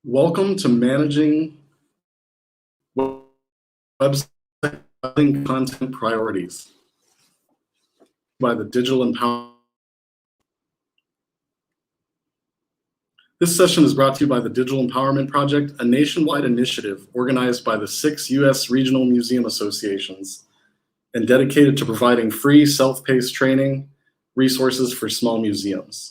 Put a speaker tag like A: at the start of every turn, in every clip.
A: Welcome to Managing Website Content Priorities by the Digital Empowerment. This session is brought to you by the Digital Empowerment Project, a nationwide initiative organized by the 6 U.S. regional museum associations and dedicated to providing free self-paced training resources for small museums.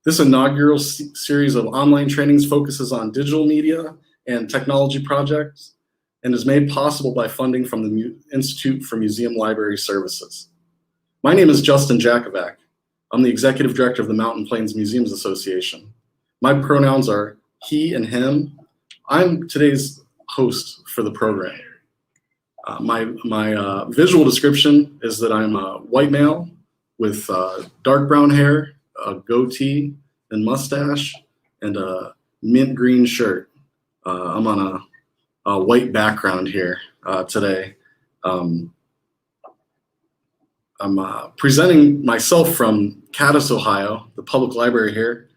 A: This inaugural series of online trainings focuses on digital media and technology projects and is made possible by funding from the Institute for Museum Library Services. My name is Justin Jakovac. I'm the Executive Director of the Mountain Plains Museums Association. My pronouns are he and him. I'm today's host for the program. My visual description is that I'm a white male with dark brown hair, a goatee and mustache, and a mint green shirt. I'm on a white background here today. I'm presenting myself from Cadiz, Ohio, the public library here.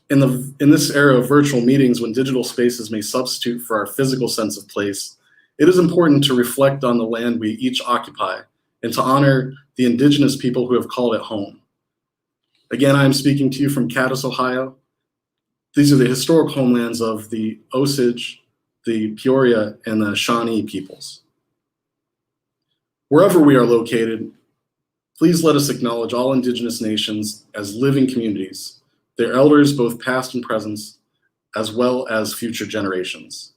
A: In this era of virtual meetings, when digital spaces may substitute for our physical sense of place, it is important to reflect on the land we each occupy and to honor the indigenous people who have called it home. Again, I'm speaking to you from Cadiz, Ohio. These are the historic homelands of the Osage, the Peoria, and the Shawnee peoples. Wherever we are located, please let us acknowledge all indigenous nations as living communities, their elders, both past and present, as well as future generations.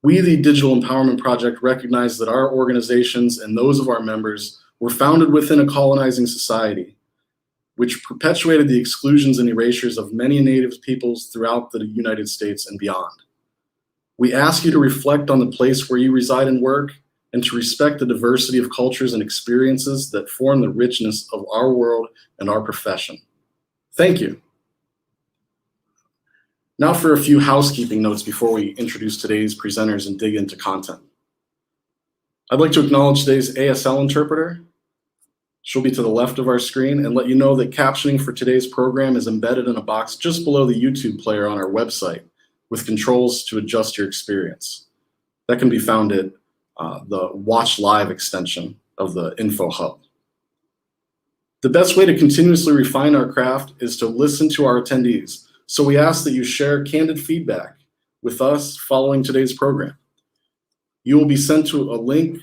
A: We, the Digital Empowerment Project, recognize that our organizations and those of our members were founded within a colonizing society, which perpetuated the exclusions and erasures of many native peoples throughout the United States and beyond. We ask you to reflect on the place where you reside and work, and to respect the diversity of cultures and experiences that form the richness of our world and our profession. Thank you. Now for a few housekeeping notes before we introduce today's presenters and dig into content. I'd like to acknowledge today's ASL interpreter. She'll be to the left of our screen, and let you know that captioning for today's program is embedded in a box just below the YouTube player on our website with controls to adjust your experience. That can be found at the Watch Live extension of the Info Hub. The best way to continuously refine our craft is to listen to our attendees. So we ask that you share candid feedback with us following today's program. You will be sent to a link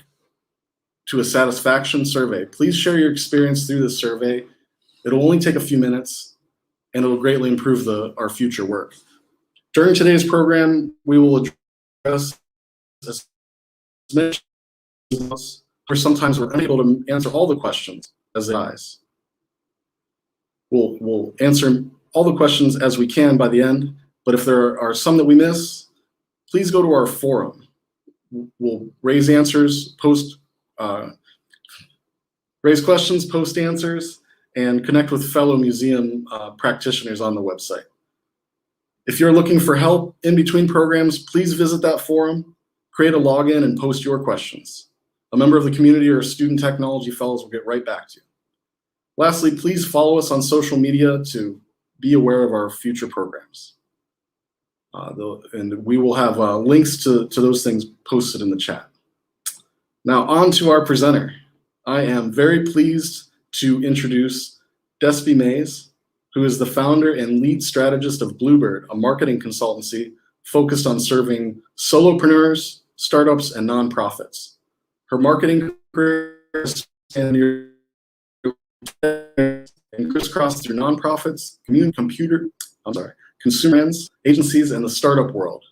A: to a satisfaction survey. Please share your experience through this survey. It'll only take a few minutes, and it'll greatly improve our future work. During today's program, we will address or sometimes we're unable to answer all the questions as they arise. We'll answer all the questions as we can by the end, but if there are some that we miss, please go to our forum. We'll raise answers, raise questions, post answers, and connect with fellow museum practitioners on the website. If you're looking for help in between programs, please visit that forum, create a login, and post your questions. A member of the community or student technology fellows will get right back to you. Lastly, please follow us on social media to be aware of our future programs. And we will have links to those things posted in the chat. Now on to our presenter. I am very pleased to introduce Despi Mays, who is the founder and lead strategist of Bluebird, a marketing consultancy focused on serving solopreneurs, startups, and nonprofits. Her marketing career and crisscrossed through nonprofits, consumer brands, agencies, and the startup world.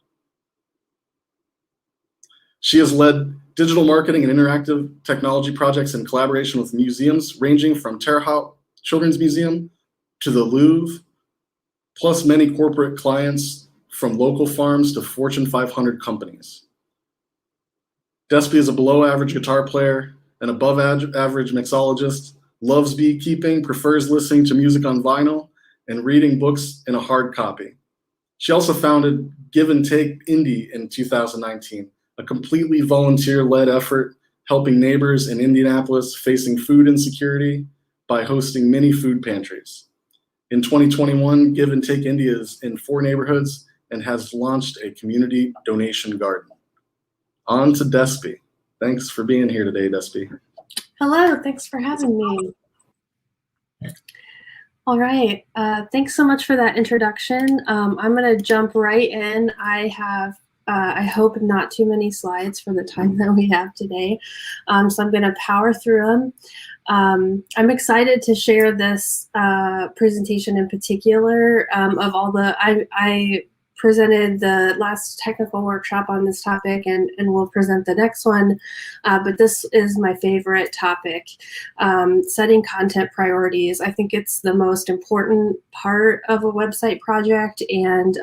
A: She has led digital marketing and interactive technology projects in collaboration with museums ranging from Terre Haute Children's Museum to the Louvre, plus many corporate clients from local farms to Fortune 500 companies. Despi is a below average guitar player, an above average mixologist, loves beekeeping, prefers listening to music on vinyl, and reading books in a hard copy. She also founded Give and Take Indie in 2019, a completely volunteer-led effort helping neighbors in Indianapolis facing food insecurity by hosting mini food pantries. In 2021, Give and Take Indie is in 4 neighborhoods and has launched a community donation garden. On to Despi. Thanks for being here today, Despi.
B: Hello, thanks for having me. All right, thanks so much for that introduction. I'm going to jump right in. I have, I hope, not too many slides for the time that we have today, so I'm going to power through them. I'm excited to share this presentation in particular. Of all the, I presented the last technical workshop on this topic, and we'll present the next one, but this is my favorite topic, setting content priorities. I think it's the most important part of a website project, and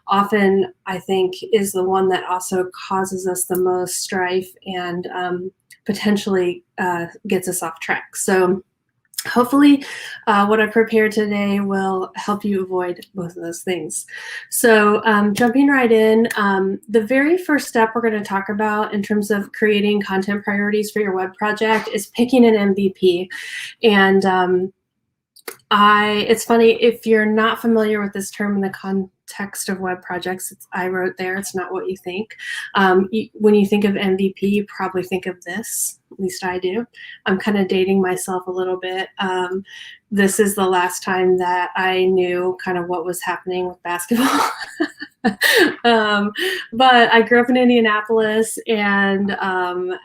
B: often I think is the one that also causes us the most strife and potentially gets us off track. So hopefully what I prepared today will help you avoid both of those things. So jumping right in, the very first step we're going to talk about in terms of creating content priorities for your web project is picking an MVP. And it's funny, if you're not familiar with this term in the context of web projects, I wrote there, it's not what you think. When you think of MVP, you probably think of this, at least I do. I'm kind of dating myself a little bit. This is the last time that I knew kind of what was happening with basketball. But I grew up in Indianapolis, and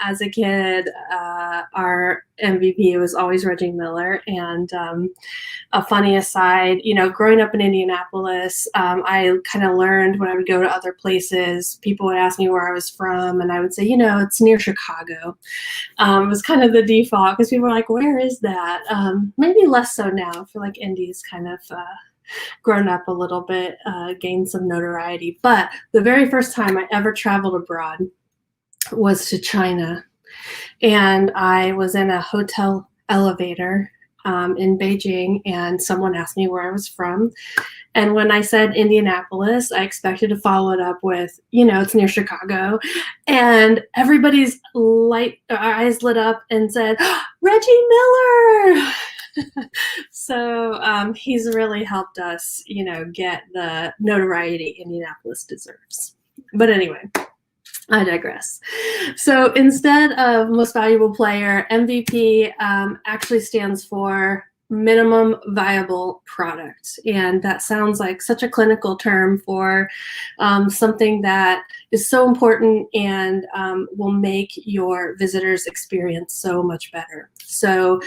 B: as a kid, our MVP was always Reggie Miller. And a funny aside, you know, growing up in Indianapolis, I kind of learned when I would go to other places, people would ask me where I was from, and I would say, you know, it's near Chicago. It was kind of the default because people were like, where is that? Maybe less so now. I feel like Indy's kind of grown up a little bit, gained some notoriety. But the very first time I ever traveled abroad was to China. And I was in a hotel elevator in Beijing, and someone asked me where I was from. And when I said Indianapolis, I expected to follow it up with, you know, it's near Chicago. And everybody's eyes lit up and said, Reggie Miller! So he's really helped us, you know, get the notoriety Indianapolis deserves. But anyway, I digress. So instead of most valuable player, MVP actually stands for minimum viable product. And that sounds like such a clinical term for something that is so important and will make your visitors' experience so much better. So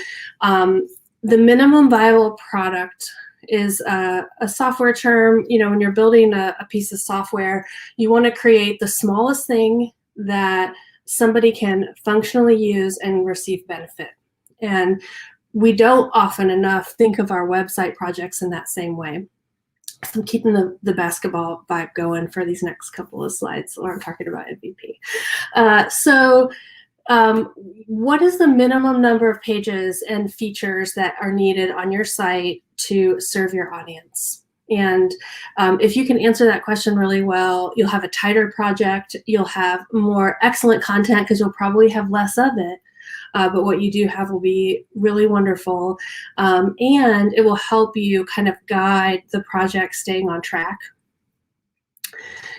B: the minimum viable product is a software term. You know, when you're building a piece of software, you want to create the smallest thing that somebody can functionally use and receive benefit. And we don't often enough think of our website projects in that same way. So I'm keeping the basketball vibe going for these next couple of slides where I'm talking about MVP. What is the minimum number of pages and features that are needed on your site to serve your audience? And if you can answer that question really well, you'll have a tighter project, you'll have more excellent content because you'll probably have less of it. But what you do have will be really wonderful. And it will help you kind of guide the project staying on track.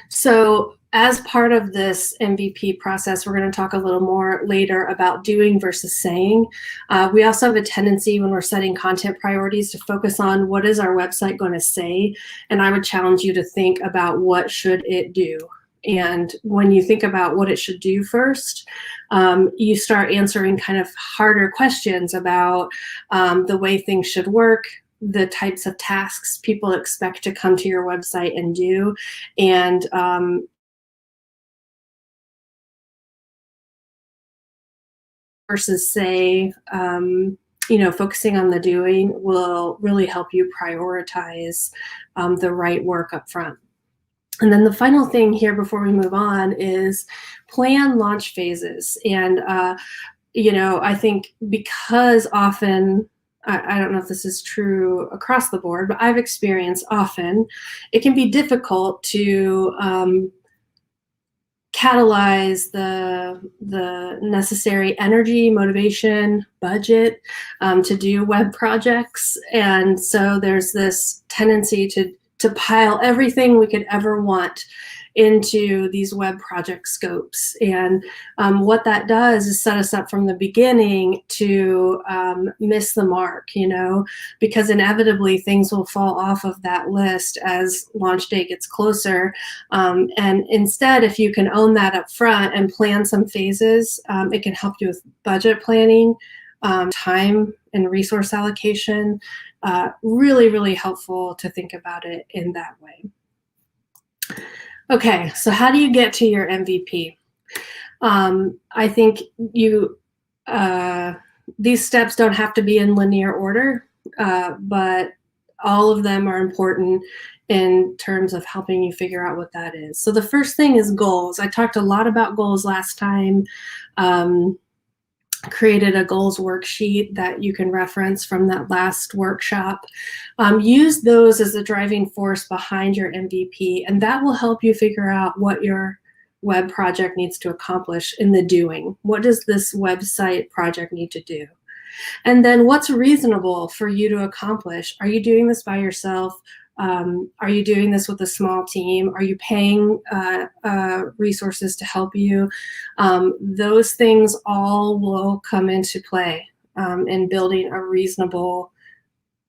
B: So as part of this MVP process, we're going to talk a little more later about doing versus saying. We also have a tendency when we're setting content priorities to focus on what is our website going to say. And I would challenge you to think about what should it do. And when you think about what it should do first, you start answering kind of harder questions about the way things should work, the types of tasks people expect to come to your website and do, and versus say, you know, focusing on the doing will really help you prioritize the right work up front. And then the final thing here before we move on is plan launch phases. And, you know, I think because often, I don't know if this is true across the board, but I've experienced often it can be difficult to catalyze the necessary energy, motivation, budget to do web projects. And so there's this tendency to to pile everything we could ever want into these web project scopes. And what that does is set us up from the beginning to miss the mark, because inevitably things will fall off of that list as launch day gets closer. And instead, if you can own that up front and plan some phases, it can help you with budget planning, time and resource allocation. Really, really helpful to think about it in that way. Okay, so how do you get to your MVP? I think these steps don't have to be in linear order, but all of them are important in terms of helping you figure out what that is. So the first thing is goals. I talked a lot about goals last time. Created a goals worksheet that you can reference from that last workshop. Use those as the driving force behind your MVP, and that will help you figure out what your web project needs to accomplish in the doing. What does this website project need to do? And then what's reasonable for you to accomplish? Are you doing this by yourself? Are you doing this with a small team? Are you paying resources to help you? Those things all will come into play in building a reasonable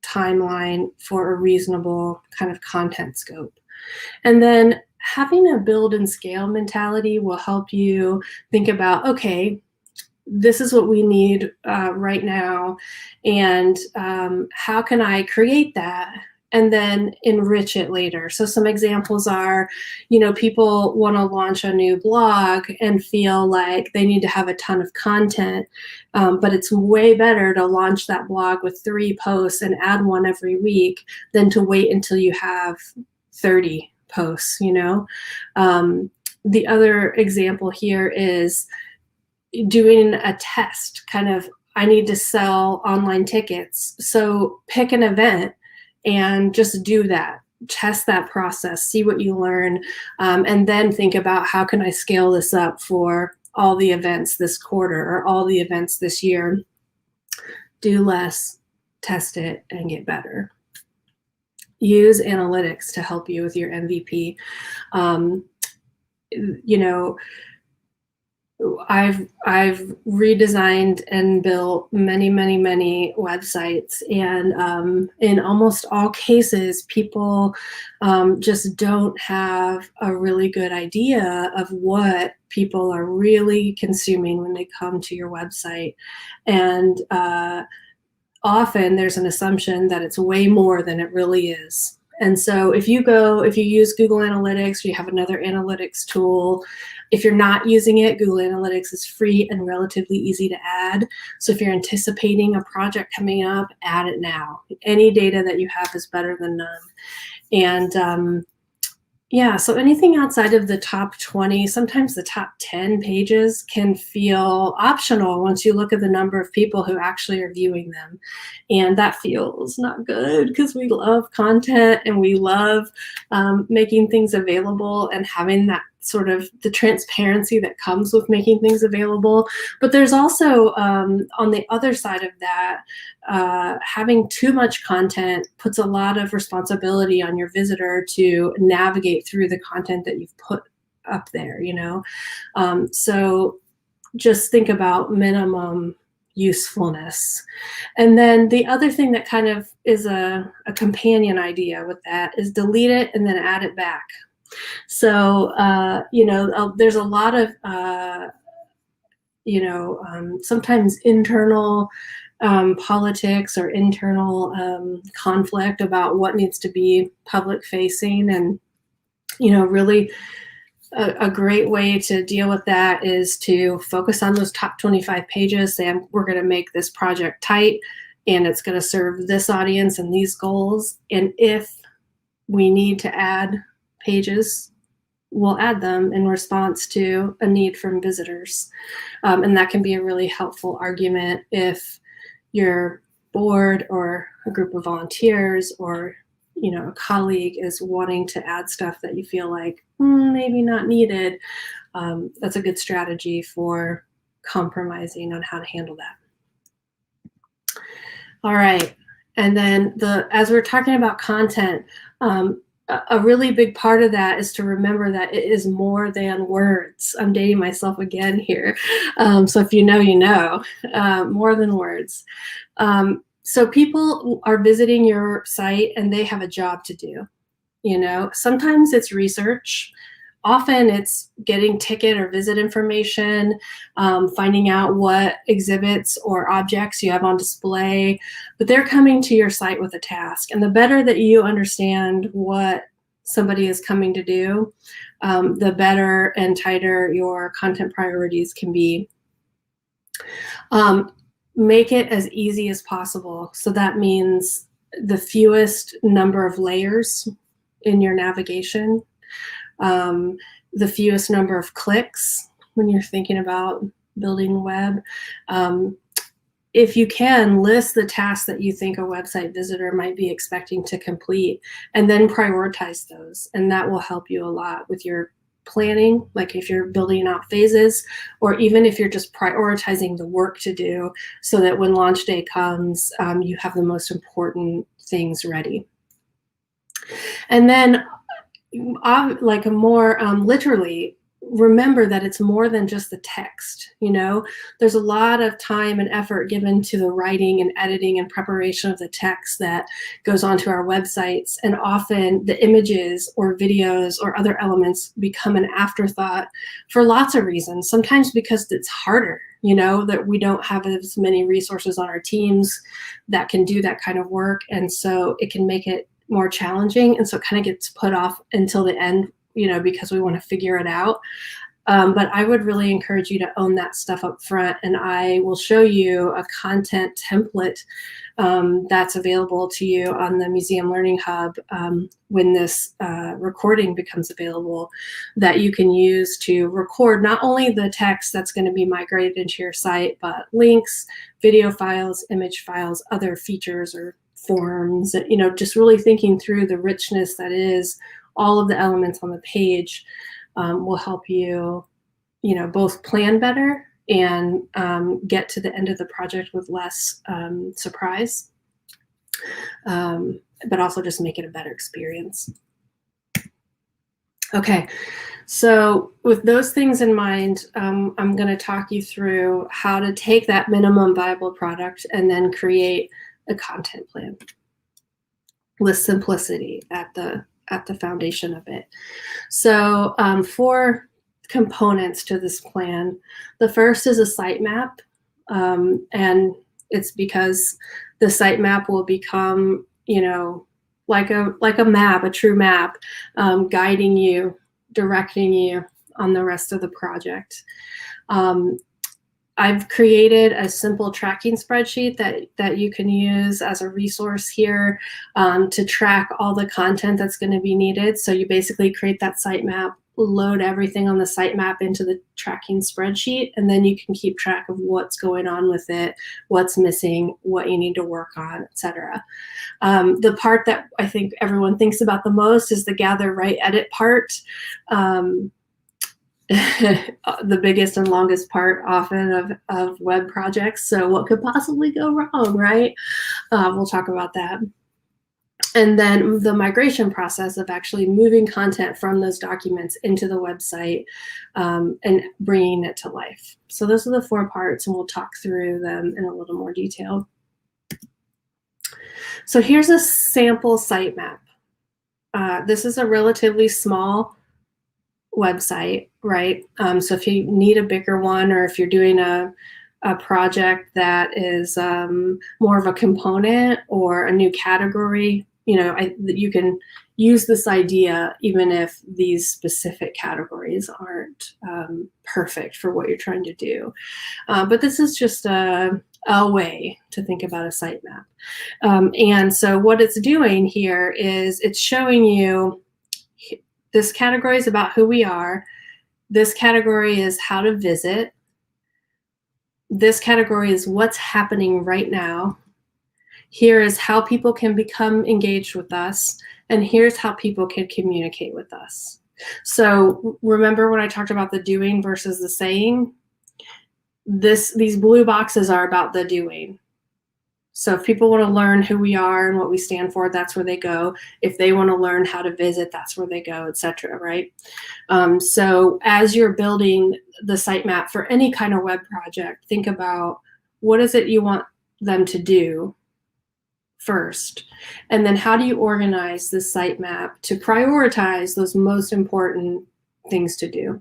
B: timeline for a reasonable kind of content scope. And then having a build and scale mentality will help you think about, okay, this is what we need right now, and how can I create that and then enrich it later? So some examples are, people want to launch a new blog and feel like they need to have a ton of content, but it's way better to launch that blog with 3 posts and add one every week than to wait until you have 30 posts, The other example here is doing a test, kind of, I need to sell online tickets. So pick an event and just do that. Test that process, see what you learn, and then think about how can I scale this up for all the events this quarter or all the events this year. Do less, test it, and get better. Use analytics to help you with your MVP. I've redesigned and built many websites, and in almost all cases, people just don't have a really good idea of what people are really consuming when they come to your website. And often there's an assumption that it's way more than it really is. And so if you use Google Analytics, or you have another analytics tool, if you're not using it, Google Analytics is free and relatively easy to add. So if you're anticipating a project coming up, add it now. Any data that you have is better than none. And so anything outside of the top 20, sometimes the top 10 pages can feel optional once you look at the number of people who actually are viewing them. And that feels not good, because we love content and we love making things available and having that sort of the transparency that comes with making things available. But there's also, on the other side of that, having too much content puts a lot of responsibility on your visitor to navigate through the content that you've put up there, so just think about minimum usefulness. And then the other thing that kind of is a companion idea with that is delete it and then add it back. So, there's a lot of, sometimes internal politics or internal conflict about what needs to be public facing. And, really a great way to deal with that is to focus on those top 25 pages, say, we're going to make this project tight and it's going to serve this audience and these goals. And if we need to add pages, we'll add them in response to a need from visitors. And that can be a really helpful argument if your board or a group of volunteers or a colleague is wanting to add stuff that you feel like maybe not needed. That's a good strategy for compromising on how to handle that. All right. And then as we're talking about content, a really big part of that is to remember that it is more than words. I'm dating myself again here. So if you know, you know, more than words. So people are visiting your site and they have a job to do. You know, sometimes it's research. Often it's getting ticket or visit information, finding out what exhibits or objects you have on display, but they're coming to your site with a task. And the better that you understand what somebody is coming to do, the better and tighter your content priorities can be. Make it as easy as possible. So that means the fewest number of layers in your navigation. The fewest number of clicks when you're thinking about building a web. If you can, list the tasks that you think a website visitor might be expecting to complete, and then prioritize those. And that will help you a lot with your planning, like if you're building out phases, or even if you're just prioritizing the work to do so that when launch day comes, you have the most important things ready. And then like a more literally, remember that it's more than just the text. You know, there's a lot of time and effort given to the writing and editing and preparation of the text that goes onto our websites, and often the images or videos or other elements become an afterthought for lots of reasons. Sometimes because it's harder, you know, that we don't have as many resources on our teams that can do that kind of work, and so it can make it more challenging, and so it kind of gets put off until the end, you know, because we want to figure it out. But I would really encourage you to own that stuff up front, and I will show you a content template that's available to you on the Museum Learning Hub when this recording becomes available, that you can use to record not only the text that's going to be migrated into your site, but links, video files, image files, other features or forms, you know, just really thinking through the richness that is all of the elements on the page will help you, you know, both plan better and get to the end of the project with less surprise, but also just make it a better experience. Okay, so with those things in mind, I'm going to talk you through how to take that minimum viable product and then create a content plan with simplicity at the foundation of it. So 4 components to this plan. The first is a sitemap, and it's because the sitemap will become, you know, like a map, a true map, guiding you, directing you on the rest of the project. I've created a simple tracking spreadsheet that you can use as a resource here to track all the content that's going to be needed. So you basically create that sitemap, load everything on the sitemap into the tracking spreadsheet, and then you can keep track of what's going on with it, what's missing, what you need to work on, etc. The part that I think everyone thinks about the most is the gather, write, edit part. The biggest and longest part often of web projects. So what could possibly go wrong, right? We'll talk about that. And then the migration process of actually moving content from those documents into the website and bringing it to life. So those are the 4 parts, and we'll talk through them in a little more detail. So here's a sample sitemap. This is a relatively small website, right? So if you need a bigger one, or if you're doing a project that is more of a component or a new category, you know, you can use this idea even if these specific categories aren't perfect for what you're trying to do. But this is just a way to think about a sitemap. And so what it's doing here is it's showing you this category is about who we are. This category is how to visit. This category is what's happening right now. Here is how people can become engaged with us. And here's how people can communicate with us. So remember when I talked about the doing versus the saying? These blue boxes are about the doing. So if people want to learn who we are and what we stand for, that's where they go. If they want to learn how to visit, that's where they go, etc. Right? So as you're building the sitemap for any kind of web project, think about what is it you want them to do first, and then how do you organize the sitemap to prioritize those most important things to do.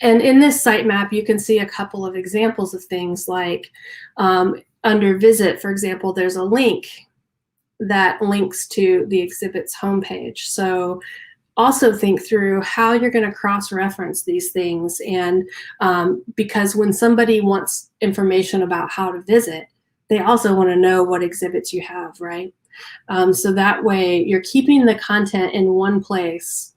B: And in this sitemap, you can see a couple of examples of things like under visit, for example, there's a link that links to the exhibit's homepage. So also think through how you're going to cross-reference these things. And because when somebody wants information about how to visit, they also want to know what exhibits you have, right? So that way you're keeping the content in one place,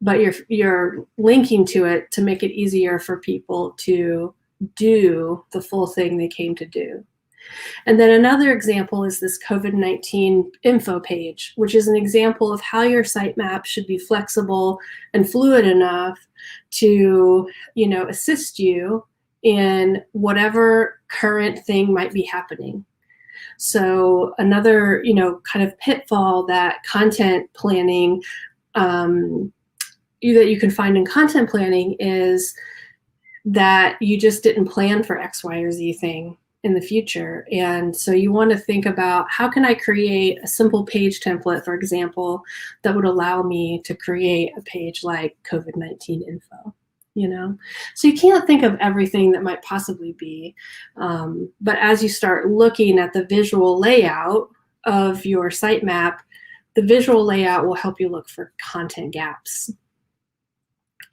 B: but you're linking to it to make it easier for people to do the full thing they came to do. And then another example is this COVID-19 info page, which is an example of how your sitemap should be flexible and fluid enough to, assist you in whatever current thing might be happening. So another, kind of pitfall that content planning, that you can find in content planning is that you just didn't plan for X, Y, or Z thing in the future. And so you want to think about, how can I create a simple page template, for example, that would allow me to create a page like COVID-19 info, So you can't think of everything that might possibly be. But as you start looking at the visual layout of your sitemap, the visual layout will help you look for content gaps.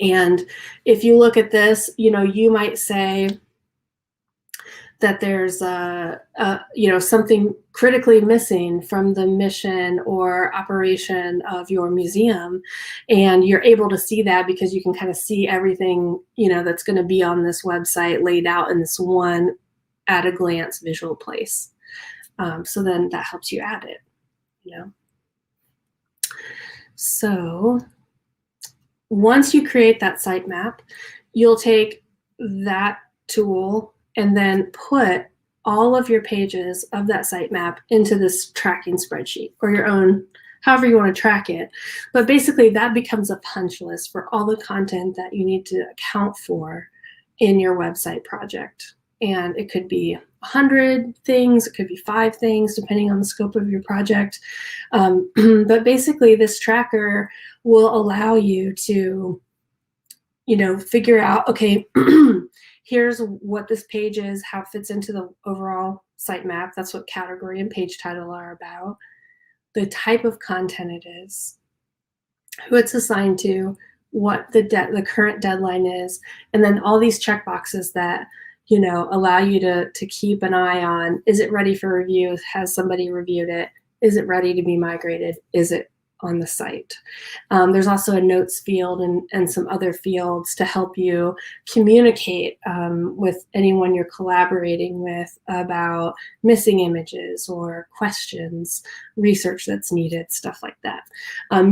B: And if you look at this, you might say that there's something critically missing from the mission or operation of your museum, and you're able to see that because you can kind of see everything that's going to be on this website laid out in this one at a glance visual place. So then that helps you add it. So once you create that sitemap, you'll take that tool and then put all of your pages of that sitemap into this tracking spreadsheet, or your own, however you want to track it. But basically that becomes a punch list for all the content that you need to account for in your website project. And it could be 100 things, it could be 5 things, depending on the scope of your project. But basically this tracker will allow you to, figure out, okay, here's what this page is, how it fits into the overall sitemap. That's what category and page title are about. The type of content it is, who it's assigned to, what the current deadline is, and then all these checkboxes that allow you to keep an eye on. Is it ready for review? Has somebody reviewed it? Is it ready to be migrated? Is it on the site? There's also a notes field and some other fields to help you communicate with anyone you're collaborating with about missing images or questions, research that's needed, stuff like that.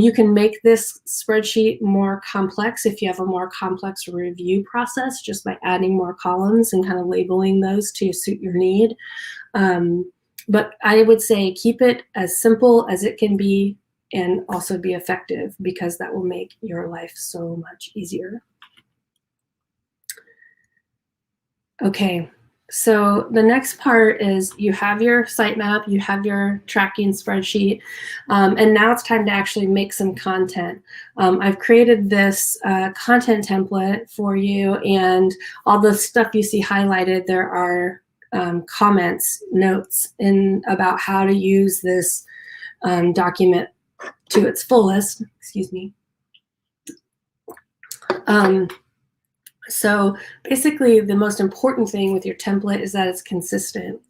B: You can make this spreadsheet more complex if you have a more complex review process, just by adding more columns and kind of labeling those to suit your need. But I would say keep it as simple as it can be, and also be effective, because that will make your life so much easier. Okay, so the next part is you have your sitemap, you have your tracking spreadsheet, and now it's time to actually make some content. I've created this content template for you, and all the stuff you see highlighted, there are comments, notes about how to use this document to its fullest, excuse me. So basically the most important thing with your template is that it's consistent,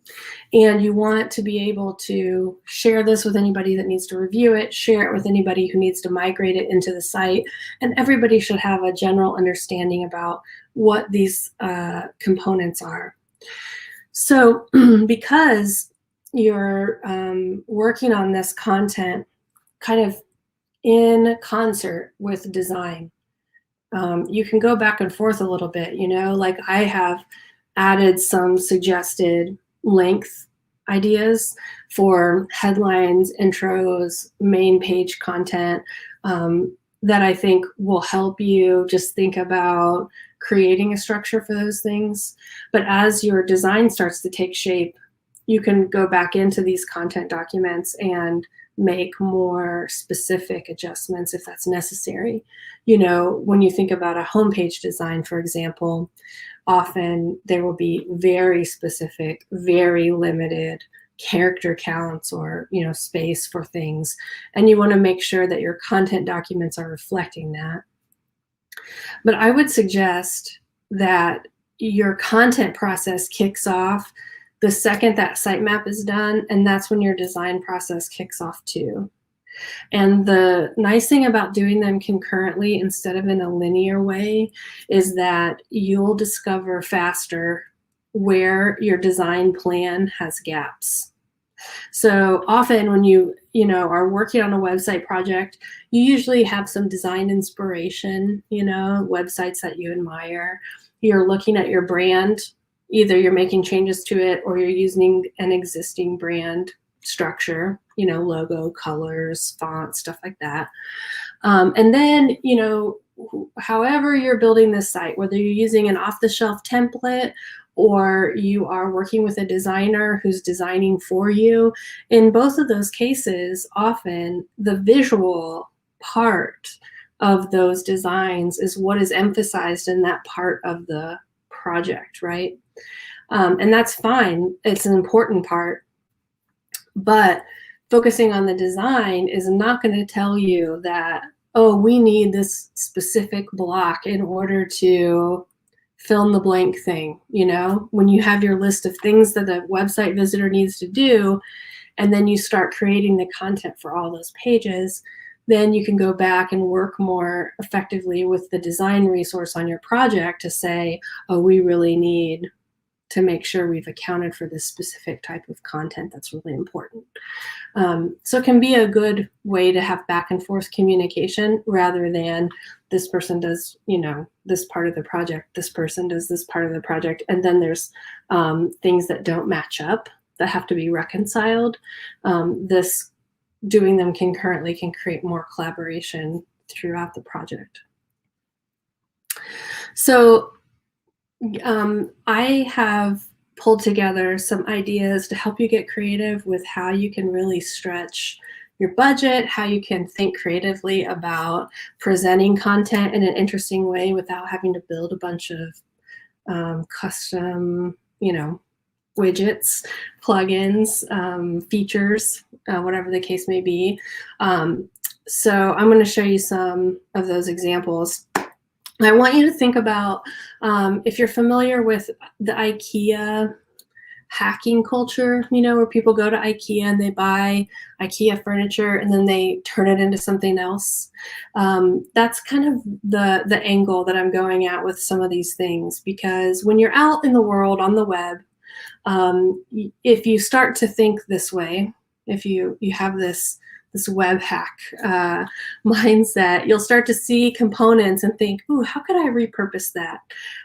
B: and you want to be able to share this with anybody that needs to review it, share it with anybody who needs to migrate it into the site, and everybody should have a general understanding about what these components are. So because you're working on this content kind of in concert with design, you can go back and forth a little bit, like I have added some suggested length ideas for headlines, intros, main page content that I think will help you just think about creating a structure for those things. But as your design starts to take shape, you can go back into these content documents and make more specific adjustments if that's necessary. You know, when you think about a homepage design, for example, often there will be very specific, very limited character counts or, you know, space for things. And you want to make sure that your content documents are reflecting that. But I would suggest that your content process kicks off the second that sitemap is done, and that's when your design process kicks off too. And the nice thing about doing them concurrently instead of in a linear way is that you'll discover faster where your design plan has gaps. So often when you are working on a website project, you usually have some design inspiration, websites that you admire. You're looking at your brand, either you're making changes to it or you're using an existing brand structure, logo, colors, fonts, stuff like that. And then, however you're building this site, whether you're using an off-the-shelf template or you are working with a designer who's designing for you, in both of those cases, often the visual part of those designs is what is emphasized in that part of the project, right? And that's fine. It's an important part. But focusing on the design is not going to tell you that, oh, we need this specific block in order to fill in the blank thing. When you have your list of things that the website visitor needs to do, and then you start creating the content for all those pages, then you can go back and work more effectively with the design resource on your project to say, oh, we really need to make sure we've accounted for this specific type of content that's really important. So it can be a good way to have back and forth communication rather than this person does, this part of the project, this person does this part of the project, and then there's things that don't match up that have to be reconciled. This doing them concurrently can create more collaboration throughout the project. So I have pulled together some ideas to help you get creative with how you can really stretch your budget, how you can think creatively about presenting content in an interesting way without having to build a bunch of custom, widgets, plugins, features, whatever the case may be. So I'm going to show you some of those examples. I want you to think about, if you're familiar with the IKEA hacking culture, where people go to IKEA and they buy IKEA furniture and then they turn it into something else. That's kind of the angle that I'm going at with some of these things, because when you're out in the world on the web, if you start to think this way, if you have this web hack mindset, you'll start to see components and think, ooh, how could I repurpose that?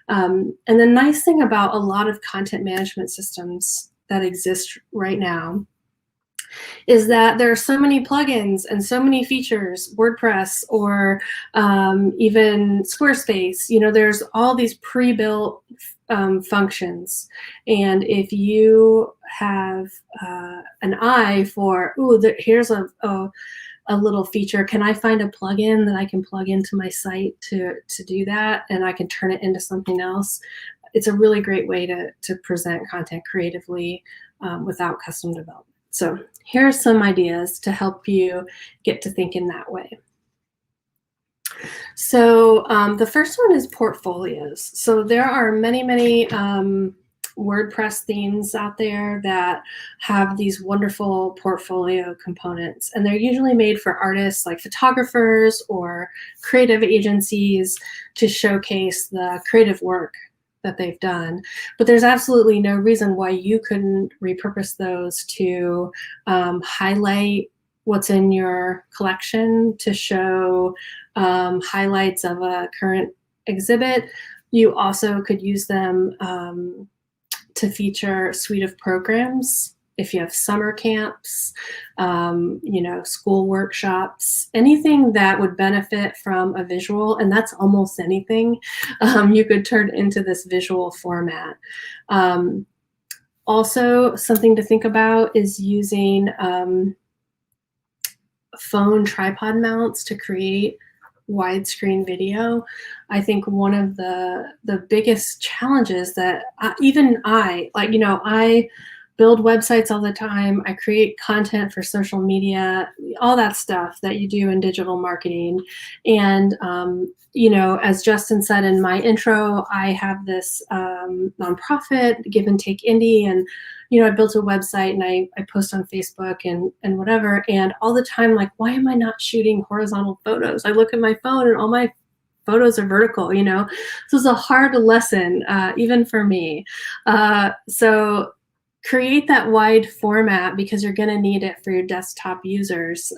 B: And the nice thing about a lot of content management systems that exist right now is that there are so many plugins and so many features, WordPress or even Squarespace, there's all these pre-built functions. And if you have an eye for, ooh, here's a little feature, can I find a plugin that I can plug into my site to do that, and I can turn it into something else? It's a really great way to present content creatively without custom development. So here are some ideas to help you get to thinking that way. So the first one is portfolios. So there are many WordPress themes out there that have these wonderful portfolio components, and they're usually made for artists like photographers or creative agencies to showcase the creative work that they've done. But there's absolutely no reason why you couldn't repurpose those to highlight what's in your collection, to show highlights of a current exhibit. You also could use them to feature a suite of programs. If you have summer camps, school workshops, anything that would benefit from a visual, and that's almost anything, you could turn into this visual format. Also, something to think about is using phone tripod mounts to create widescreen video. I think one of the biggest challenges that I build websites all the time. I create content for social media, all that stuff that you do in digital marketing. And, as Justin said in my intro, I have this nonprofit, Give and Take Indie, and, I built a website and I post on Facebook and whatever. And all the time, like, why am I not shooting horizontal photos? I look at my phone and all my photos are vertical, So it's a hard lesson, even for me. So create that wide format because you're going to need it for your desktop users.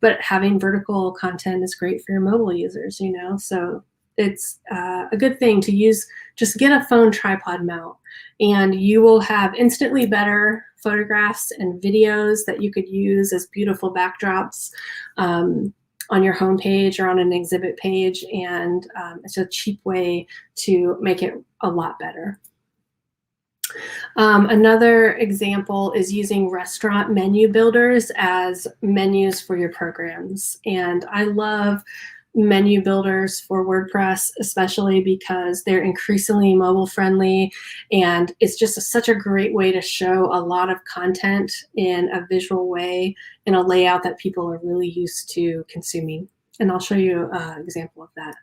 B: But having vertical content is great for your mobile users, So it's a good thing to use. Just get a phone tripod mount and you will have instantly better photographs and videos that you could use as beautiful backdrops on your homepage or on an exhibit page. And it's a cheap way to make it a lot better. Another example is using restaurant menu builders as menus for your programs. And I love menu builders for WordPress, especially because they're increasingly mobile friendly. And it's just such a great way to show a lot of content in a visual way, in a layout that people are really used to consuming. And I'll show you an example of that.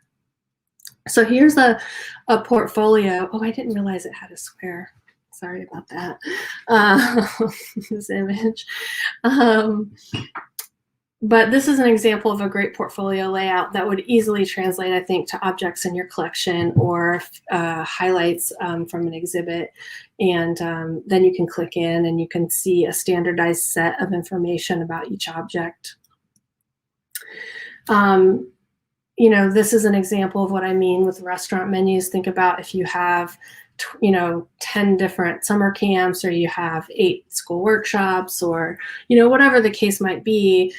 B: So here's a portfolio. Oh, I didn't realize it had a square. Sorry about that, this image. But this is an example of a great portfolio layout that would easily translate, I think, to objects in your collection or highlights from an exhibit. And then you can click in and you can see a standardized set of information about each object. This is an example of what I mean with restaurant menus. Think about if you have 10 different summer camps, or you have 8 school workshops, or, whatever the case might be.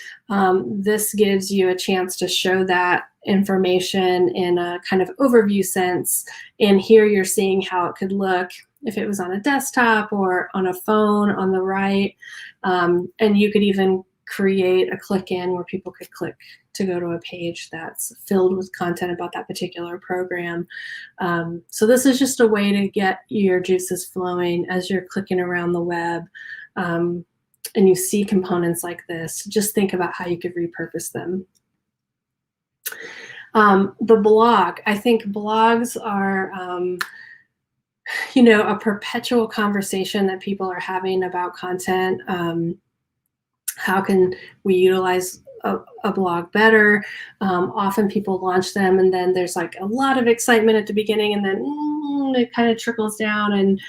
B: This gives you a chance to show that information in a kind of overview sense. And here you're seeing how it could look if it was on a desktop or on a phone on the right. And you could even create a click-in where people could click to go to a page that's filled with content about that particular program. So this is just a way to get your juices flowing as you're clicking around the web, and you see components like this. Just think about how you could repurpose them. The blog. I think blogs are a perpetual conversation that people are having about content. How can we utilize a blog better? Often people launch them and then there's like a lot of excitement at the beginning, and then it kind of trickles down, and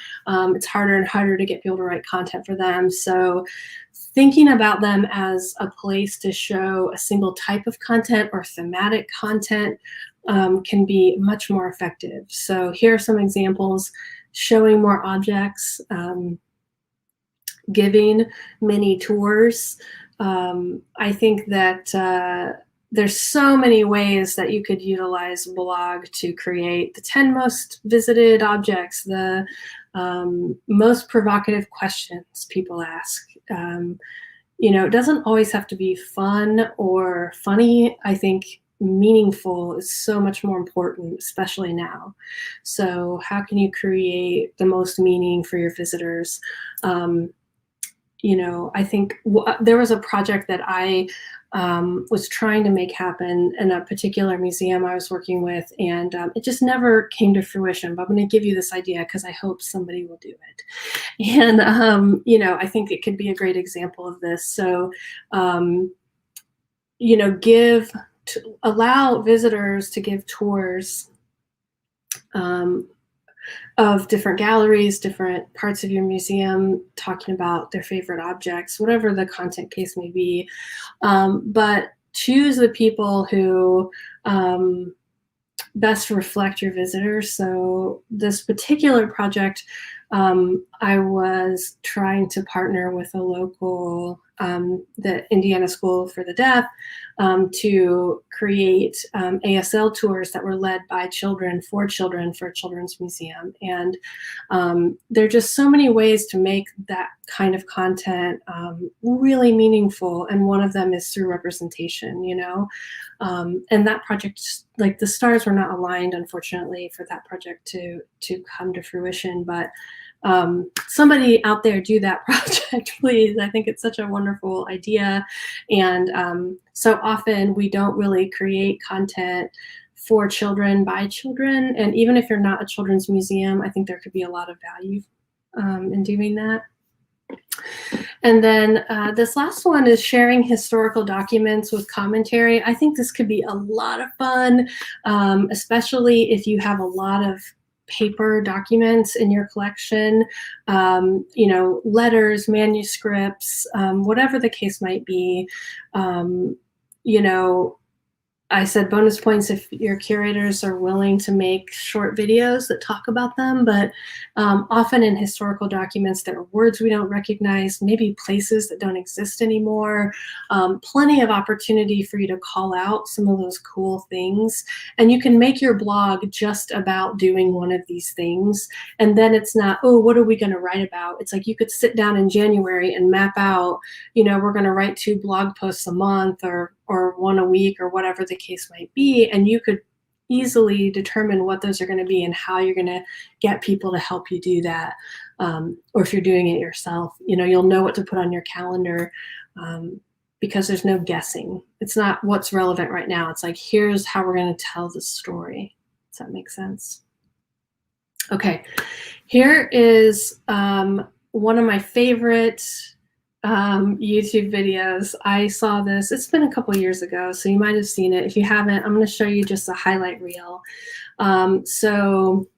B: it's harder and harder to get people to write content for them. So thinking about them as a place to show a single type of content or thematic content can be much more effective. So here are some examples: showing more objects, giving mini tours. I think that there's so many ways that you could utilize blog to create the 10 most visited objects, the most provocative questions people ask. It doesn't always have to be fun or funny. I think meaningful is so much more important, especially now. So how can you create the most meaning for your visitors? I think there was a project that I was trying to make happen in a particular museum I was working with, and it just never came to fruition. But I'm going to give you this idea because I hope somebody will do it. And, I think it could be a great example of this. So, allow visitors to give tours of different galleries, different parts of your museum, talking about their favorite objects, whatever the content case may be. But choose the people who best reflect your visitors. So this particular project I was trying to partner with a local, the Indiana School for the Deaf, to create ASL tours that were led by children for a children's museum. And there are just so many ways to make that kind of content really meaningful. And one of them is through representation, you know. And that project, like the stars were not aligned, unfortunately, for that project to come to fruition. But somebody out there do that project, please. I think it's such a wonderful idea. And so often we don't really create content for children by children. And even if you're not a children's museum, I think there could be a lot of value in doing that. And then this last one is sharing historical documents with commentary. I think this could be a lot of fun, especially if you have a lot of paper documents in your collection, you know, letters, manuscripts, whatever the case might be. You know, I said bonus points if your curators are willing to make short videos that talk about them, but often in historical documents, there are words we don't recognize, maybe places that don't exist anymore, plenty of opportunity for you to call out some of those cool things. And you can make your blog just about doing one of these things. And then it's not, oh, what are we going to write about? It's like you could sit down in January and map out, you know, we're going to write 2 blog posts a month or 1 a week or whatever the case might be, and you could easily determine what those are going to be and how you're going to get people to help you do that. Or if you're doing it yourself, you know, you'll know what to put on your calendar because there's no guessing. It's not what's relevant right now. It's like, here's how we're going to tell the story. Does that make sense? Okay, here is one of my favorite YouTube videos. I saw this, it's been a couple years ago, so you might have seen it. If you haven't, I'm going to show you just a highlight reel. So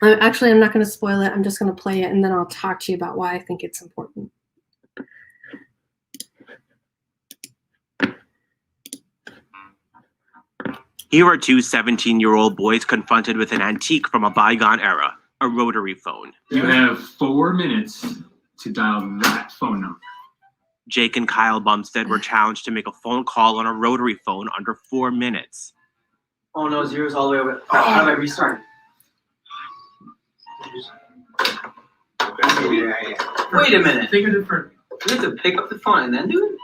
B: actually, I'm not going to spoil it. I'm just going to play it, and then I'll talk to you about why I think it's important.
C: Here are 2 17-year-old boys confronted with an antique from a bygone era, a rotary phone.
D: You have 4 minutes to dial that phone number.
C: Jake and Kyle Bumstead were challenged to make a phone call on a rotary phone under 4 minutes.
E: Oh no, zero's all the way over. How do I restart? Wait a minute.
D: Think of it for.
E: You have to pick up the phone and then do it?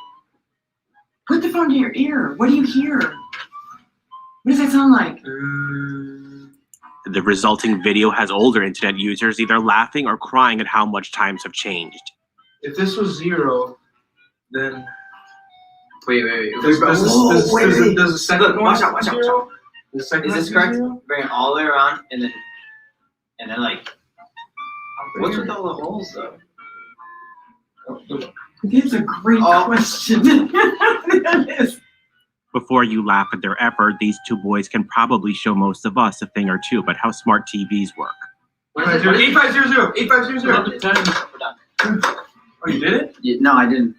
F: Put the phone to your ear. What do you hear? What does that sound like?
C: The resulting video has older internet users either laughing or crying at how much times have changed.
D: If this was 0, then.
E: Wait.
D: Does the second
E: Look,
D: one
E: watch out.
D: zero? The second
E: Is
D: one
E: this correct?
D: 0?
E: Bring it all the way around and then like, what's with all the holes though?
F: That's a great question.
C: Before you laugh at their effort, these 2 boys can probably show most of us a thing or two about how smart TVs work.
D: 8500. 8500.
E: We're done.
D: Oh, you did it?
E: Yeah, no, I didn't.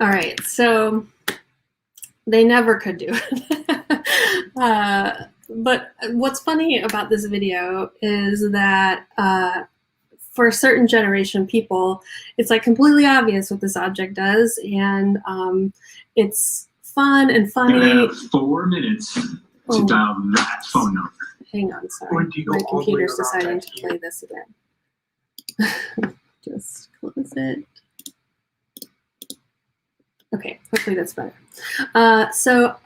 B: All right, so they never could do it. But what's funny about this video is that for a certain generation of people, it's like completely obvious what this object does, and it's fun and funny.
D: You have 4 minutes to dial that phone number.
B: Hang on, sorry.
D: Or do you go
B: My
D: all the way
B: computer's
D: around
B: deciding
D: that
B: to play this again. Just close it. Okay, hopefully that's better. So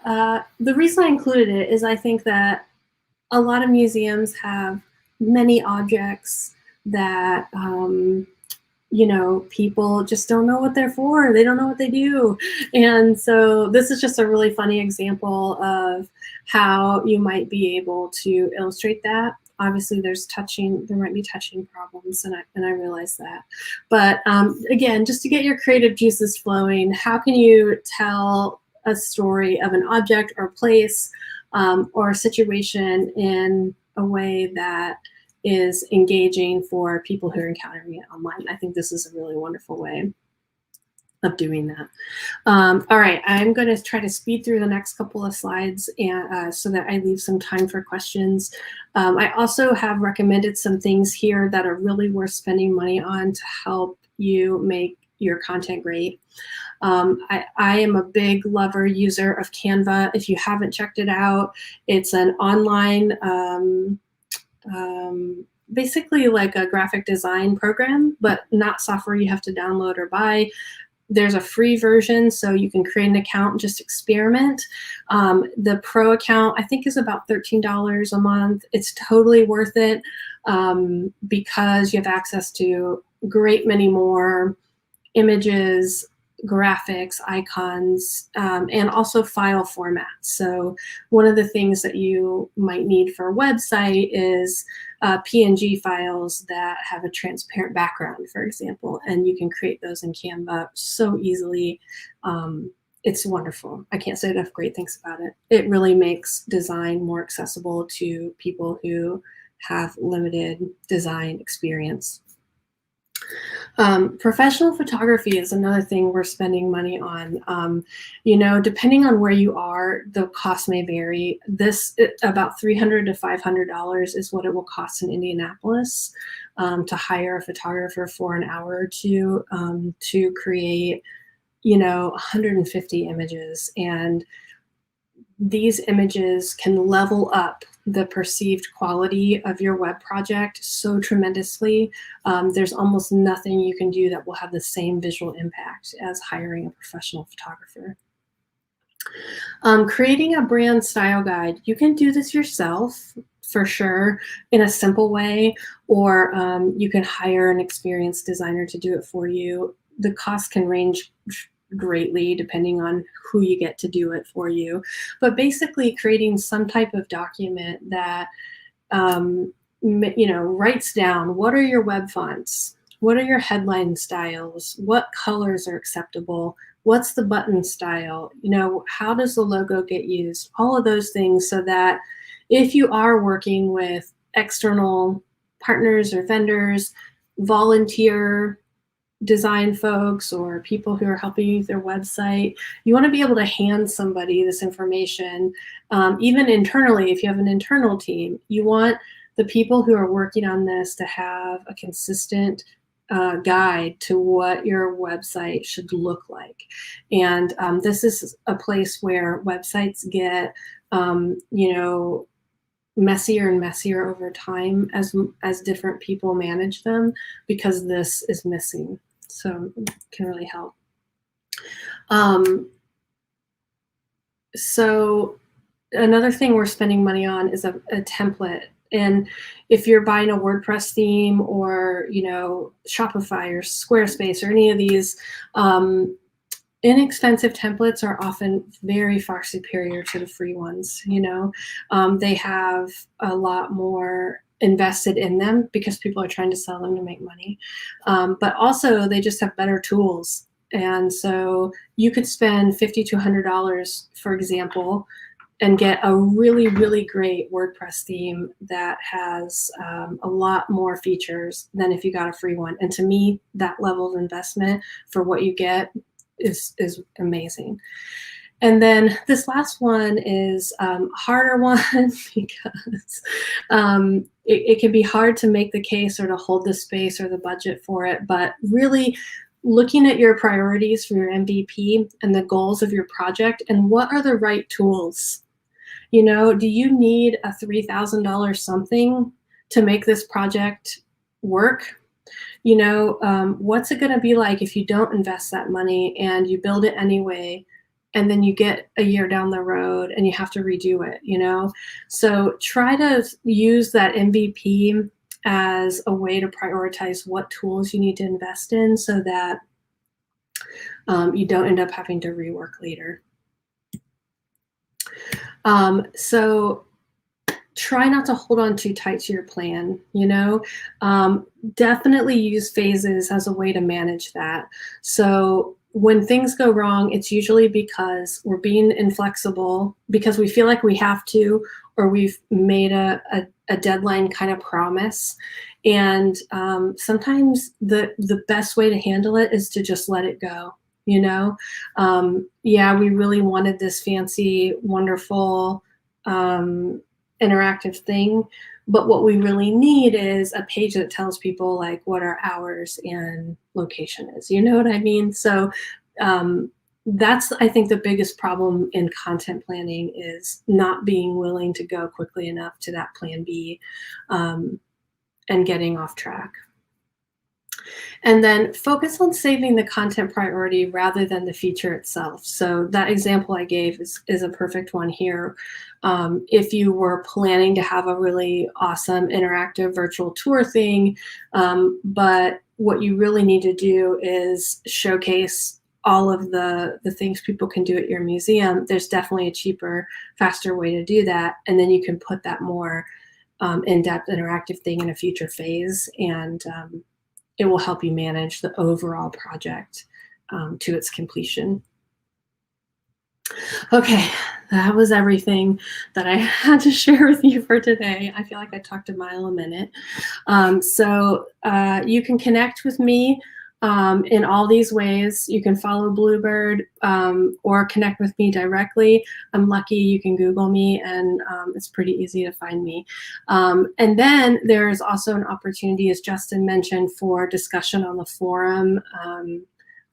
B: the reason I included it is I think that a lot of museums have many objects that, you know, people just don't know what they're for. They don't know what they do. And so this is just a really funny example of how you might be able to illustrate that. Obviously, there might be touching problems, and I realize that. But again, just to get your creative juices flowing, how can you tell a story of an object or place or a situation in a way that is engaging for people who are encountering it online? I think this is a really wonderful way. of doing that. All right, I'm going to try to speed through the next couple of slides and so that I leave some time for questions. I also have recommended some things here that are really worth spending money on to help you make your content great. I am a big user of Canva. If you haven't checked it out, it's an online, basically like a graphic design program, but not software you have to download or buy. There's a free version, so you can create an account and just experiment. The pro account, I think, is about $13 a month. It's totally worth it because you have access to a great many more images, graphics, icons, and also file formats. So one of the things that you might need for a website is PNG files that have a transparent background, for example, and you can create those in Canva so easily. It's wonderful. I can't say enough great things about it. It really makes design more accessible to people who have limited design experience. Professional photography is another thing we're spending money on. You know, depending on where you are, the cost may vary. About $300 to $500 is what it will cost in Indianapolis to hire a photographer for an hour or two to create, you know, 150 images. And these images can level up the perceived quality of your web project so tremendously. There's almost nothing you can do that will have the same visual impact as hiring a professional photographer. Creating a brand style guide. You can do this yourself for sure in a simple way, or you can hire an experienced designer to do it for you. The cost can range greatly depending on who you get to do it for you, but basically creating some type of document that you know, writes down what are your web fonts, what are your headline styles, what colors are acceptable, what's the button style, you know, how does the logo get used, all of those things, so that if you are working with external partners or vendors, volunteer design folks, or people who are helping you with their website, you want to be able to hand somebody this information. Even internally, if you have an internal team, you want the people who are working on this to have a consistent guide to what your website should look like. And this is a place where websites get, you know, messier and messier over time as different people manage them, because this is missing. So it can really help. So another thing we're spending money on is a template. And if you're buying a WordPress theme, or, you know, Shopify or Squarespace or any of these, inexpensive templates are often very far superior to the free ones. You know, they have a lot more invested in them because people are trying to sell them to make money. But also they just have better tools. And so you could spend $50 to $100, for example, and get a really, really great WordPress theme that has a lot more features than if you got a free one. And to me, that level of investment for what you get is amazing. And then this last one is a harder one because it can be hard to make the case or to hold the space or the budget for it. But really looking at your priorities for your MVP and the goals of your project, and what are the right tools? You know, do you need a $3,000 something to make this project work? You know, what's it going to be like if you don't invest that money and you build it anyway, and then you get a year down the road and you have to redo it, you know? So try to use that MVP as a way to prioritize what tools you need to invest in, so that you don't end up having to rework later. So try not to hold on too tight to your plan, you know? Definitely use phases as a way to manage that. So when things go wrong, it's usually because we're being inflexible, because we feel like we have to, or we've made a deadline kind of promise. And sometimes the best way to handle it is to just let it go. you know? Yeah, we really wanted this fancy, wonderful, interactive thing, but what we really need is a page that tells people like what our hours and location is. You know what I mean? So that's, I think, the biggest problem in content planning is not being willing to go quickly enough to that plan B, and getting off track. And then focus on saving the content priority rather than the feature itself. So that example I gave is a perfect one here. If you were planning to have a really awesome interactive virtual tour thing, but what you really need to do is showcase all of the things people can do at your museum, there's definitely a cheaper, faster way to do that. And then you can put that more in-depth interactive thing in a future phase, and it will help you manage the overall project to its completion. Okay, that was everything that I had to share with you for today. I feel like I talked a mile a minute. So you can connect with me in all these ways. You can follow Bluebird or connect with me directly. I'm lucky you can Google me, and it's pretty easy to find me. And then there's also an opportunity, as Justin mentioned, for discussion on the forum,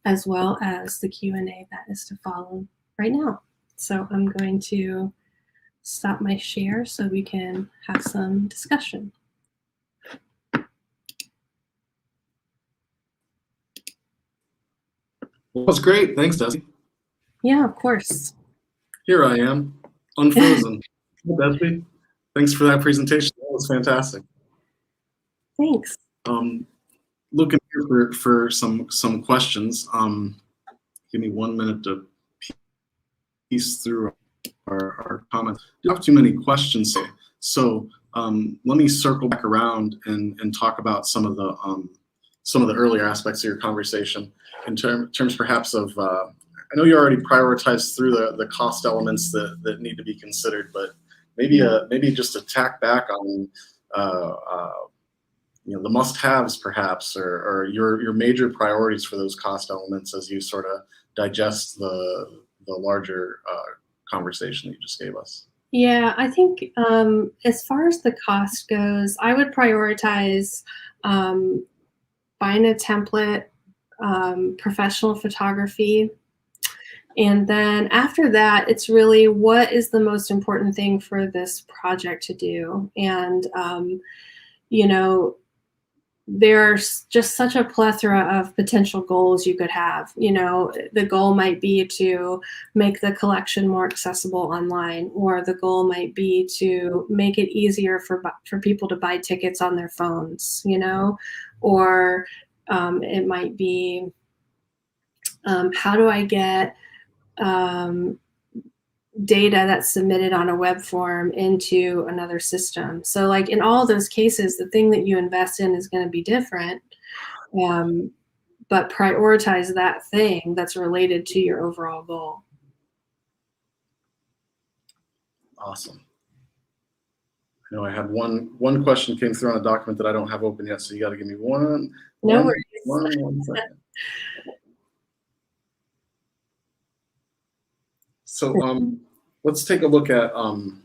B: as well as the Q&A that is to follow right now. So I'm going to stop my share so we can have some discussion.
A: Well, that was great. Thanks, Despi.
B: Yeah, of course.
A: Here I am, unfrozen. Despi, thanks for that presentation. That was fantastic.
B: Thanks.
A: Looking here for some questions. Give me 1 minute to piece through our comments. I don't have too many questions today, so let me circle back around and talk about some of the earlier aspects of your conversation in terms perhaps of. I know you already prioritized through the cost elements that need to be considered, but maybe just to tack back on the must-haves perhaps, or your major priorities for those cost elements as you sort of digest the larger conversation that you just gave us.
B: Yeah, I think as far as the cost goes, I would prioritize buying a template, professional photography. And then after that, it's really what is the most important thing for this project to do. And, there's just such a plethora of potential goals you could have. The goal might be to make the collection more accessible online, or the goal might be to make it easier for people to buy tickets on their phones, or it might be, how do I get data that's submitted on a web form into another system? So like in all those cases, the thing that you invest in is going to be different, but prioritize that thing that's related to your overall goal.
A: Awesome. I know I had one question came through on a document that I don't have open yet, so you got to give me one second. So let's take a look at I'm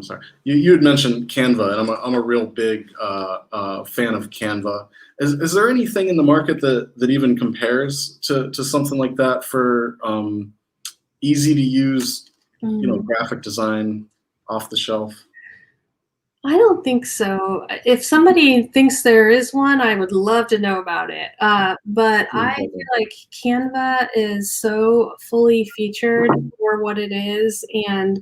A: sorry. You had mentioned Canva, and I'm a real big fan of Canva. Is there anything in the market that even compares to something like that for easy to use, graphic design off the shelf?
B: I don't think so. If somebody thinks there is one, I would love to know about it. But I feel like Canva is so fully featured for what it is,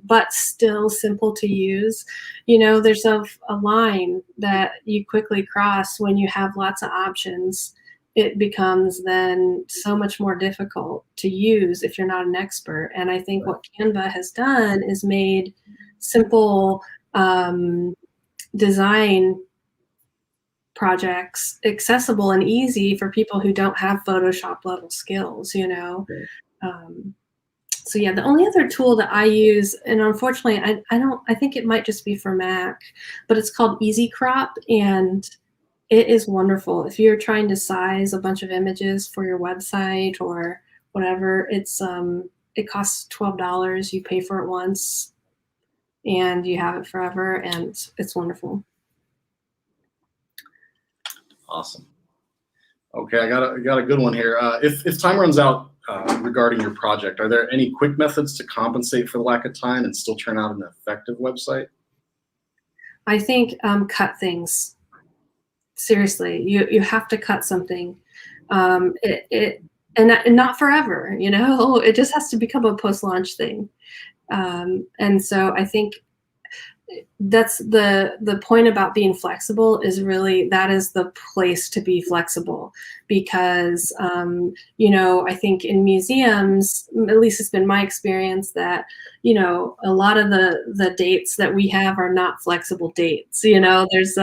B: but still simple to use. There's a line that you quickly cross when you have lots of options. It becomes then so much more difficult to use if you're not an expert. And I think what Canva has done is made simple design projects accessible and easy for people who don't have Photoshop level skills, So yeah, the only other tool that I use, and unfortunately I think it might just be for Mac, but it's called Easy Crop, and It is wonderful. If you're trying to size a bunch of images for your website or whatever, it costs $12. You pay for it once and you have it forever, and it's wonderful.
A: Awesome. Okay, I got a good one here. If time runs out regarding your project, are there any quick methods to compensate for the lack of time and still turn out an effective website?
B: I think cut things. Seriously, you have to cut something. And not forever, you know. It just has to become a post-launch thing. And so I think that's the point about being flexible, is really that is the place to be flexible, because you know, I think in museums, at least it's been my experience, that you know, a lot of the dates that we have are not flexible dates. You know, there's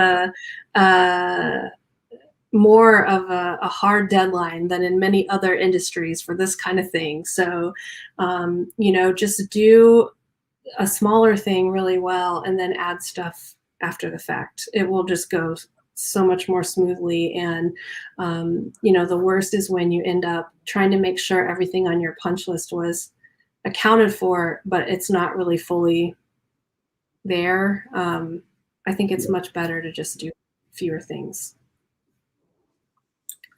B: more of a hard deadline than in many other industries for this kind of thing. So you know, just do a smaller thing really well and then add stuff after the fact. It will just go so much more smoothly. And you know, the worst is when you end up trying to make sure everything on your punch list was accounted for, but it's not really fully there. I think it's much better to just do fewer things.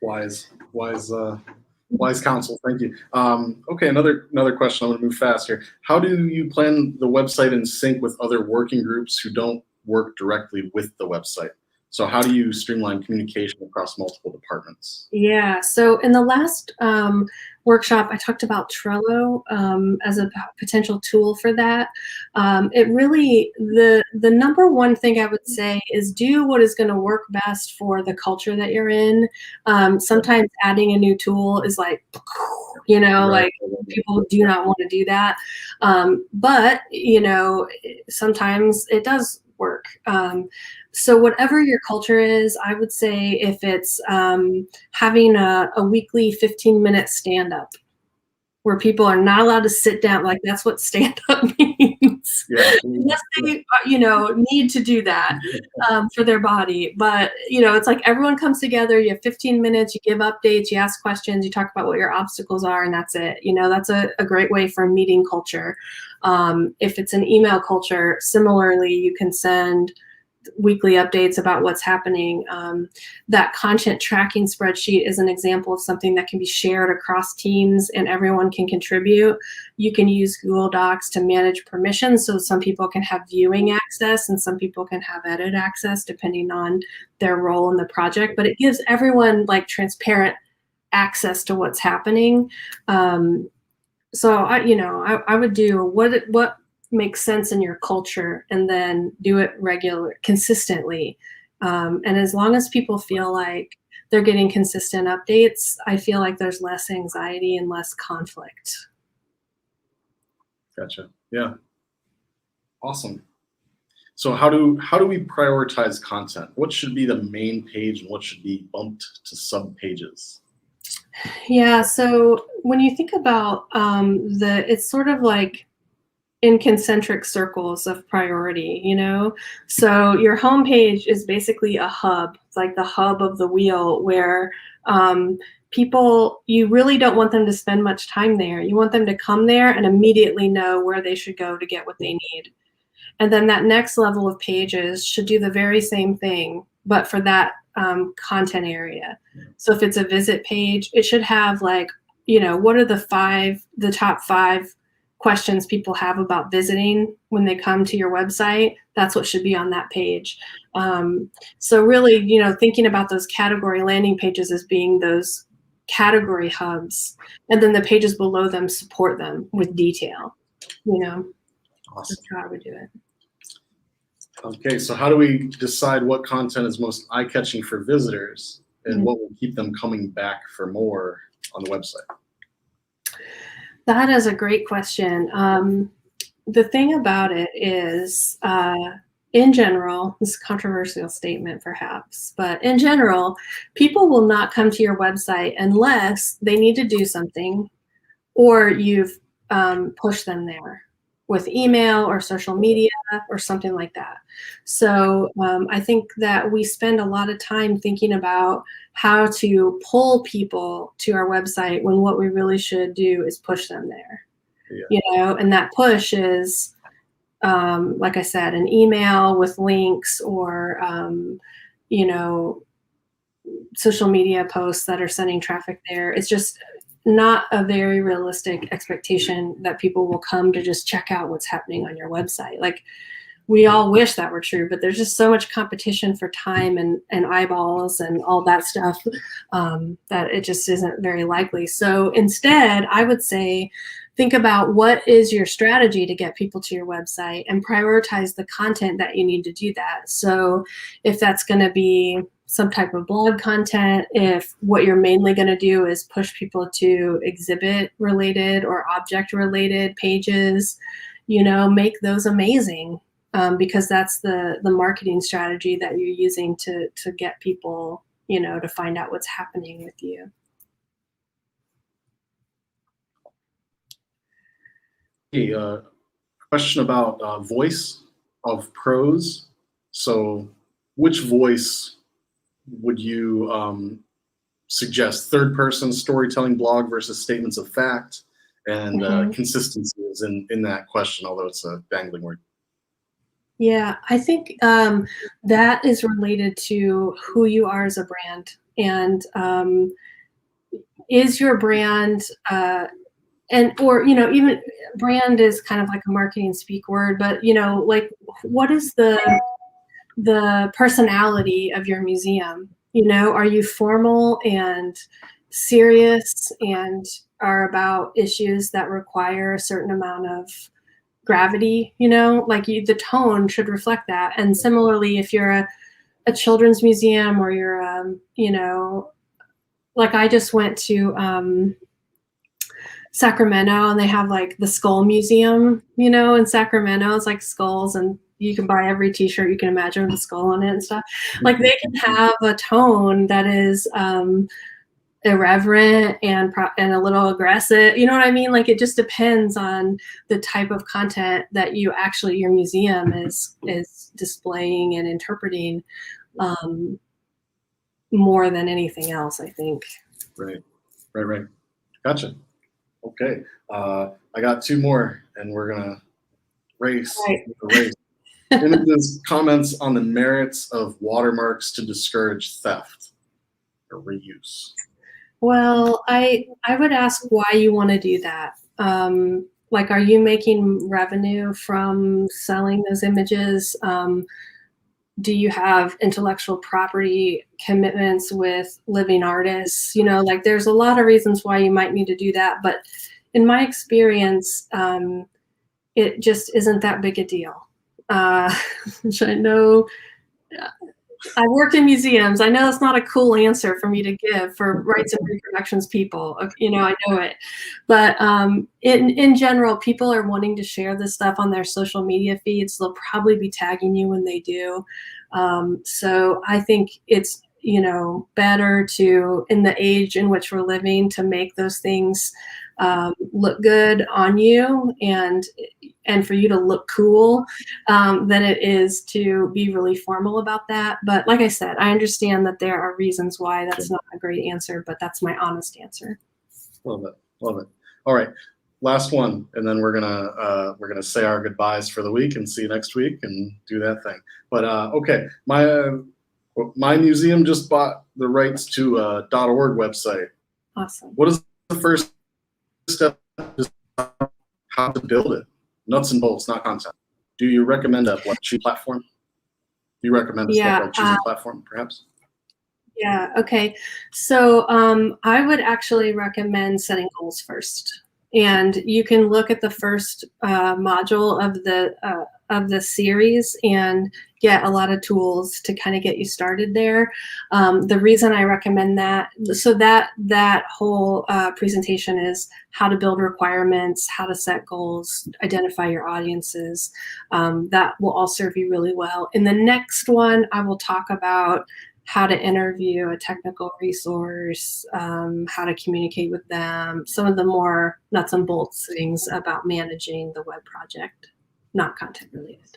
A: Wise counsel. Thank you. Okay, another question. I'm going to move fast here. How do you plan the website in sync with other working groups who don't work directly with the website? So how do you streamline communication across multiple departments?
B: Yeah, so in the last workshop, I talked about Trello as a potential tool for that. It really, the number one thing I would say is do what is going to work best for the culture that you're in. Sometimes adding a new tool is like, you know,
A: Right.
B: like people do not want to do that. But, you know, sometimes it does work. So whatever your culture is, I would say if it's having a weekly 15-minute stand-up where people are not allowed to sit down, like that's what stand-up means.
A: Yeah.
B: Unless they, you know, need to do that for their body. But, you know, it's like everyone comes together, you have 15 minutes, you give updates, you ask questions, you talk about what your obstacles are, and that's it. You know, that's a great way for a meeting culture. If it's an email culture, similarly, you can send weekly updates about what's happening. That content tracking spreadsheet is an example of something that can be shared across teams and everyone can contribute. You can use Google Docs to manage permissions, so some people can have viewing access and some people can have edit access depending on their role in the project, but it gives everyone like transparent access to what's happening. So I would do what makes sense in your culture and then do it consistently. And as long as people feel like they're getting consistent updates, I feel like there's less anxiety and less conflict.
A: Gotcha. Yeah. Awesome. So how do we prioritize content? What should be the main page and what should be bumped to sub pages?
B: Yeah, so when you think about it's sort of like in concentric circles of priority, you know? So your homepage is basically a hub, like the hub of the wheel where people, you really don't want them to spend much time there. You want them to come there and immediately know where they should go to get what they need. And then that next level of pages should do the very same thing, but for that content area. So if it's a visit page, it should have like, you know, what are the top 5 questions people have about visiting when they come to your website? That's what should be on that page. So really, you know, thinking about those category landing pages as being those category hubs, and then the pages below them support them with detail, you know.
A: Awesome.
B: That's how I would do it.
A: Okay, so how do we decide what content is most eye-catching for visitors and what will keep them coming back for more on the website?
B: That is a great question. The thing about it is, in general, this is a controversial statement perhaps, but in general, people will not come to your website unless they need to do something or you've pushed them there. with email or social media or something like that. So I think that we spend a lot of time thinking about how to pull people to our website when what we really should do is push them there.
A: Yeah.
B: You know, and that push is, like I said, an email with links or, you know, social media posts that are sending traffic there. It's just not a very realistic expectation that people will come to just check out what's happening on your website. Like, we all wish that were true, but there's just so much competition for time and eyeballs and all that stuff that it just isn't very likely. So instead, I would say, think about what is your strategy to get people to your website and prioritize the content that you need to do that. So if that's going to be some type of blog content, if what you're mainly going to do is push people to exhibit related or object related pages, you know, make those amazing. Because that's the marketing strategy that you're using to get people, you know, to find out what's happening with you.
A: Hey, question about voice of prose. So which voice would you suggest? Third person storytelling blog versus statements of fact, and consistency is in that question, although it's a dangling word.
B: Yeah, I think that is related to who you are as a brand. And is your brand, or, you know, even brand is kind of like a marketing speak word, but, you know, like, what is the personality of your museum? You know, are you formal and serious and are about issues that require a certain amount of gravity, you know, like the tone should reflect that. And similarly, if you're a children's museum or you're, you know, like I just went to Sacramento and they have like the Skull Museum, you know, in Sacramento. It's like skulls and you can buy every t-shirt you can imagine with a skull on it and stuff. Like they can have a tone that is irreverent and a little aggressive, you know what I mean? Like it just depends on the type of content that you actually, your museum is displaying and interpreting more than anything else, I think.
A: Right. Gotcha. Okay. I got two more and we're gonna race. Images comments on the merits of watermarks to discourage theft or reuse.
B: Well, I would ask why you want to do that. Like, are you making revenue from selling those images? Do you have intellectual property commitments with living artists? You know, like there's a lot of reasons why you might need to do that. But in my experience, it just isn't that big a deal. Which I know I worked in museums. I know it's not a cool answer for me to give for rights and reproductions people. You know, I know it. But in general, people are wanting to share this stuff on their social media feeds. They'll probably be tagging you when they do. So I think it's, you know, better to, in the age in which we're living, to make those things look good on you and for you to look cool than it is to be really formal about that. But like I said, I understand that there are reasons why that's not a great answer, but that's my honest answer.
A: Love it. All right, last one, and then we're gonna say our goodbyes for the week and see you next week and do that thing. But okay, my museum just bought the rights to a .org website.
B: Awesome.
A: What is the first step? How to build it? Nuts and bolts, not content. Do you recommend a choose platform? Do you recommend a step like choosing platform, perhaps?
B: Yeah, okay. So I would actually recommend setting goals first. And you can look at the first module of the series and get a lot of tools to kind of get you started there. The reason I recommend that, so that whole presentation is how to build requirements, how to set goals, identify your audiences. That will all serve you really well. In the next one, I will talk about how to interview a technical resource, how to communicate with them, some of the more nuts and bolts things about managing the web project, not content related.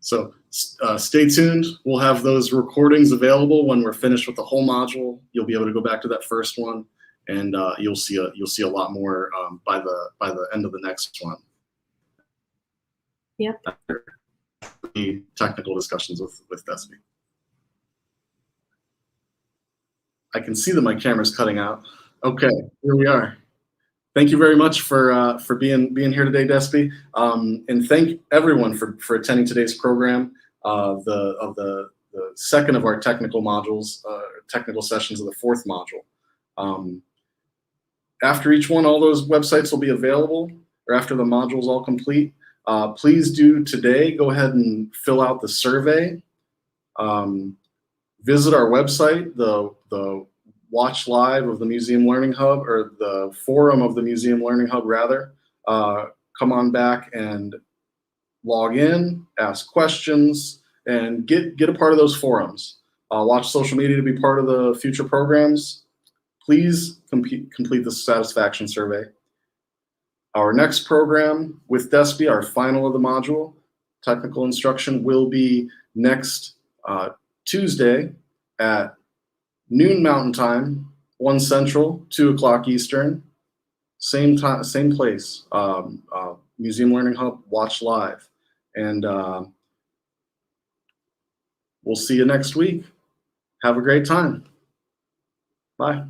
A: So stay tuned. We'll have those recordings available when we're finished with the whole module. You'll be able to go back to that first one, and you'll see a lot more by the end of the next one.
B: Yep.
A: The technical discussions with Despi. I can see that my camera's cutting out. Okay, here we are. Thank you very much for being here today, Despi, and thank everyone for attending today's program. The second of our technical modules, technical sessions of the fourth module. After each one, all those websites will be available, or after the module's all complete. Please do today go ahead and fill out the survey. Visit our website, the Watch Live of the Museum Learning Hub, or the forum of the Museum Learning Hub, rather. Come on back and log in, ask questions, and get a part of those forums. Watch social media to be part of the future programs. Please complete the satisfaction survey. Our next program with Despi, our final of the module, technical instruction, will be next Tuesday at noon Mountain Time, 1 Central, 2 o'clock Eastern. Same time, same place. Museum Learning Hub, Watch Live. And we'll see you next week. Have a great time. Bye.